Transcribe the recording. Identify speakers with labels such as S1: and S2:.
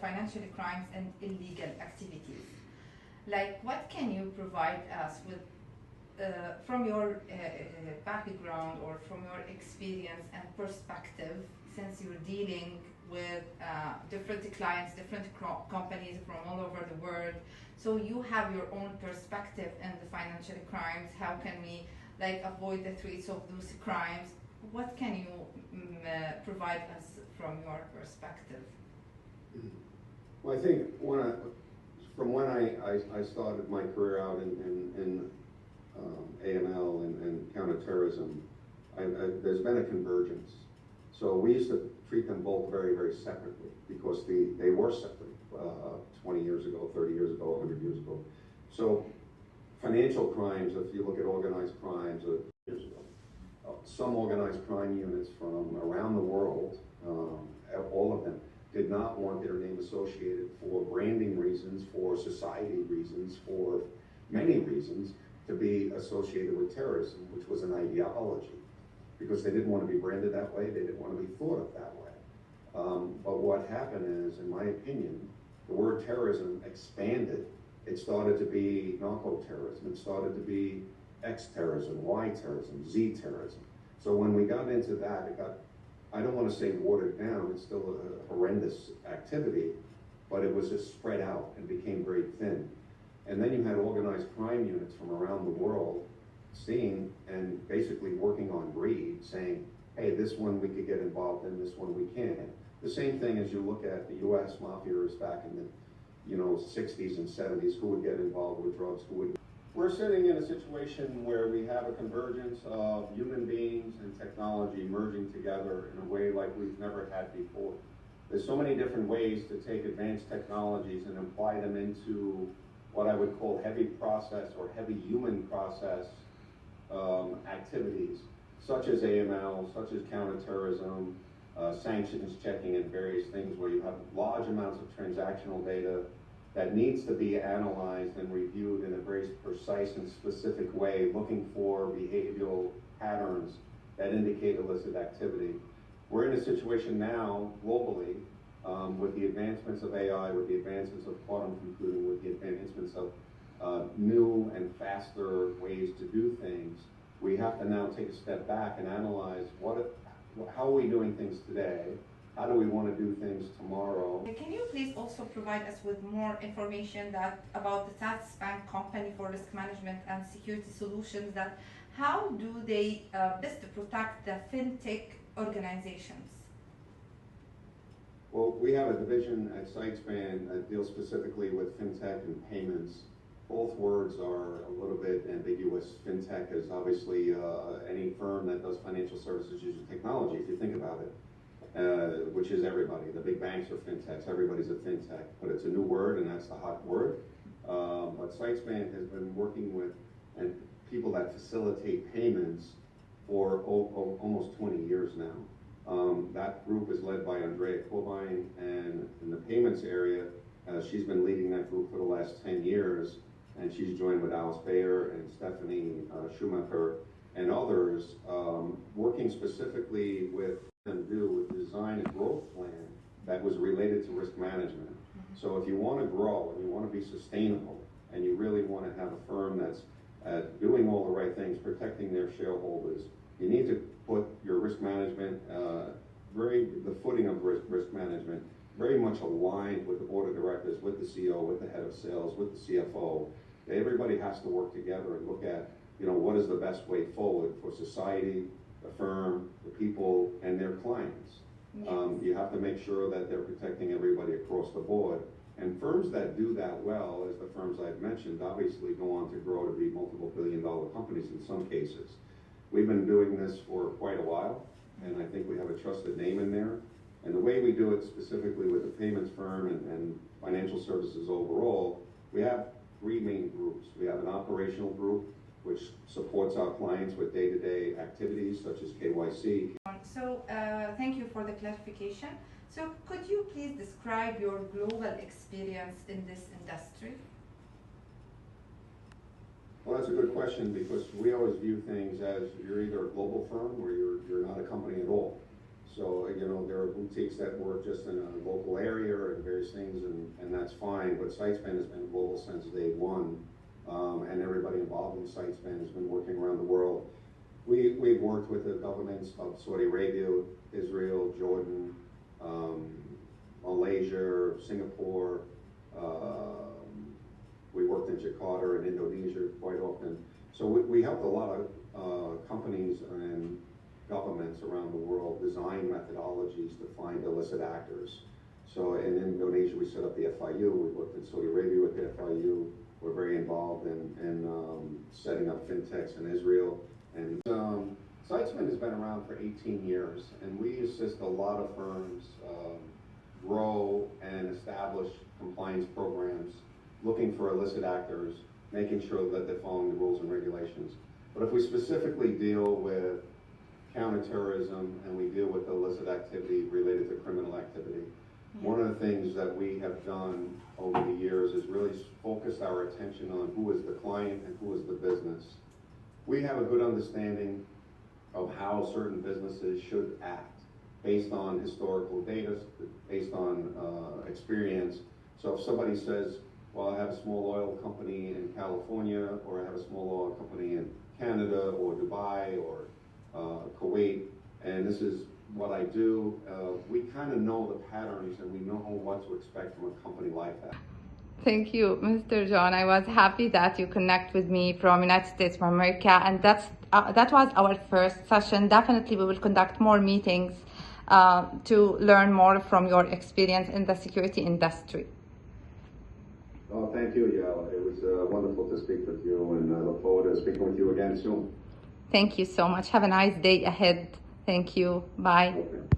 S1: financial crimes and illegal activities. Like, what can you provide us with from your background or from your experience and perspective, since you're dealing with different clients, different companies from all over the world, so you have your own perspective in the financial crimes. How can we avoid the threats of those crimes? What can you provide us from your perspective?
S2: Well, I think from when I started my career out in AML and counterterrorism, there's been a convergence. So we used to treat them both very, very separately because they were separate 20 years ago, 30 years ago, 100 years ago. So financial crimes, if you look at organized crimes years ago, some organized crime units from around the world, all of them, did not want their name associated for branding reasons, for society reasons, for many reasons, to be associated with terrorism, which was an ideology, because they didn't want to be branded that way, they didn't want to be thought of that way. But what happened is, in my opinion, the word terrorism expanded. It started to be narco-terrorism, it started to be X-terrorism, Y-terrorism, Z-terrorism. So when we got into that, it got, I don't want to say watered down, it's still a horrendous activity, but it was just spread out and became very thin. And then you had organized crime units from around the world seeing and basically working on greed, saying, hey, this one we could get involved in, this one we can't. The same thing as you look at the US mafias back in the 60s and 70s, who would get involved with drugs, who would. We're sitting in a situation where we have a convergence of human beings and technology merging together in a way like we've never had before. There's so many different ways to take advanced technologies and apply them into what I would call heavy process or heavy human process activities, such as AML, such as counterterrorism, sanctions checking, and various things where you have large amounts of transactional data that needs to be analyzed and reviewed in a very precise and specific way, looking for behavioral patterns that indicate illicit activity. We're in a situation now, globally, with the advancements of AI, with the advancements of quantum computing, with the advancements of new and faster ways to do things, we have to now take a step back and analyze how are we doing things today? How do we want to do things tomorrow?
S1: Can you please also provide us with more information about the SightSpan company for risk management and security solutions? How do they best protect the fintech organizations?
S2: Well, we have a division at SightSpan that deals specifically with fintech and payments. Both words are a little bit ambiguous. Fintech is obviously any firm that does financial services using technology, if you think about it. Which is everybody. The big banks are fintechs, everybody's a fintech, but it's a new word and that's the hot word. But SightSpan has been working with people that facilitate payments for almost 20 years now. That group is led by Andrea Corbine, and in the payments area, she's been leading that group for the last 10 years, and she's joined with Alice Bayer and Stephanie Schumacher and others, working specifically with design a growth plan that was related to risk management. So if you want to grow and you want to be sustainable and you really want to have a firm that's doing all the right things, protecting their shareholders, you need to put your risk management, the footing of risk management, very much aligned with the board of directors, with the CEO, with the head of sales, with the CFO. Everybody has to work together and look at, what is the best way forward for society, the firm, the people, and their clients.
S1: Yes.
S2: You have to make sure that they're protecting everybody across the board. And firms that do that well, as the firms I've mentioned, obviously go on to grow to be multiple billion-dollar companies in some cases. We've been doing this for quite a while, and I think we have a trusted name in there. And the way we do it specifically with the payments firm and financial services overall, we have three main groups. We have an operational group, which supports our clients with day-to-day activities such as KYC.
S1: So thank you for the clarification. So could you please describe your global experience in this industry?
S2: Well, that's a good question, because we always view things as you're either a global firm or you're not a company at all. So, there are boutiques that work just in a local area and various things, and that's fine, but SightSpan has been global since day one, and everybody involved in SightSpan has been working around the world. We've worked with the governments of Saudi Arabia, Israel, Jordan, Malaysia, Singapore. We worked in Jakarta and Indonesia quite often. So we helped a lot of companies and governments around the world design methodologies to find illicit actors. So in Indonesia, we set up the FIU. We worked in Saudi Arabia with the FIU. We're very involved in setting up fintechs in Israel. And SightSpan has been around for 18 years, and we assist a lot of firms grow and establish compliance programs, looking for illicit actors, making sure that they're following the rules and regulations. But if we specifically deal with counterterrorism and we deal with illicit activity related to criminal activity, one of the things that we have done over the years is really focus our attention on who is the client and who is the business. We have a good understanding of how certain businesses should act based on historical data, based on experience. So if somebody says, well, I have a small oil company in California, or I have a small oil company in Canada or Dubai or Kuwait, and this is what I do, we kind of know the patterns and we know what to expect from a company like that.
S1: Thank you, Mr. John. I was happy that you connect with me from United States of America, and that was our first session. Definitely we will conduct more meetings to learn more from your experience in the security industry.
S2: Oh, thank you, Yara. It was wonderful to speak with you, and I look forward to speaking with you again soon.
S1: Thank you so much. Have a nice day ahead. Thank you. Bye.
S2: Okay.